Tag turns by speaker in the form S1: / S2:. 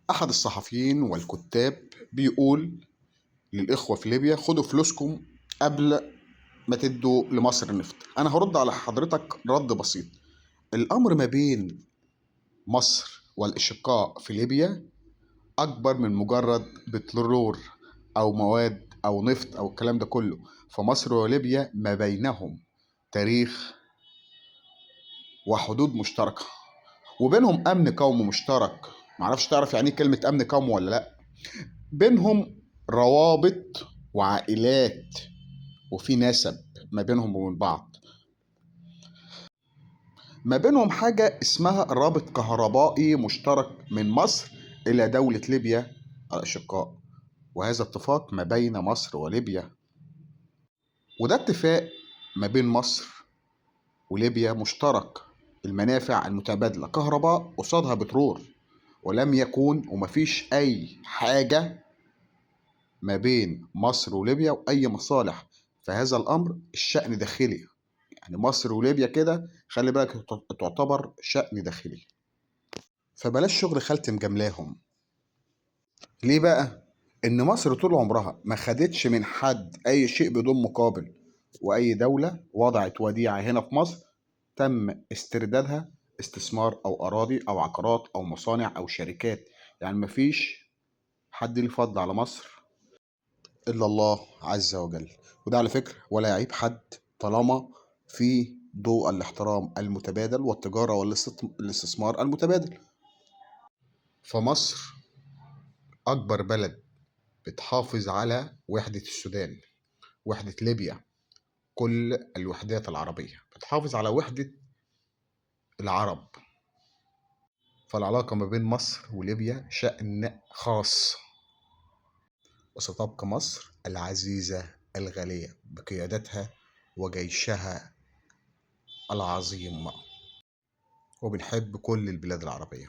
S1: أحد الصحفيين والكتاب بيقول للإخوة في ليبيا: خدوا فلوسكم قبل ما تدوا لمصر النفط. أنا هرد على حضرتك رد بسيط. الأمر ما بين مصر والأشقاء في ليبيا أكبر من مجرد بترول أو مواد أو نفط أو الكلام ده كله. فمصر وليبيا ما بينهم تاريخ وحدود مشتركة، وبينهم أمن قومي مشترك. معرفش تعرف يعني إيه كلمة أمن قومي ولا لأ؟ بينهم روابط وعائلات وفي نسب ما بينهم وبين بعض. ما بينهم حاجة اسمها رابط كهربائي مشترك من مصر إلى دولة ليبيا الأشقاء، وهذا اتفاق ما بين مصر وليبيا، وده اتفاق ما بين مصر وليبيا مشترك. المنافع المتبادلة كهرباء قصادها بترول، ولم يكون ومفيش أي حاجة ما بين مصر وليبيا وأي مصالح. فهذا الأمر الشأن داخلي، يعني مصر وليبيا كده خلي بالك تعتبر شأن داخلي. فبلاش شغل خالتي مجاملاهم. ليه بقى؟ إن مصر طول عمرها ما خدتش من حد أي شيء بدون مقابل، وأي دولة وضعت وديعة هنا في مصر تم استردادها استثمار أو أراضي أو عقارات أو مصانع أو شركات. يعني مفيش حد ليه فضل على مصر إلا الله عز وجل. وده على فكرة ولا يعيب حد طالما في ضوء الاحترام المتبادل والتجارة والاستثمار المتبادل. فمصر أكبر بلد بتحافظ على وحدة السودان، وحدة ليبيا، كل الوحدات العربية بتحافظ على وحدة العرب. فالعلاقة ما بين مصر وليبيا شأن خاص، وستبقى مصر العزيزة الغالية بقيادتها وجيشها العظيم، وبنحب كل البلاد العربية.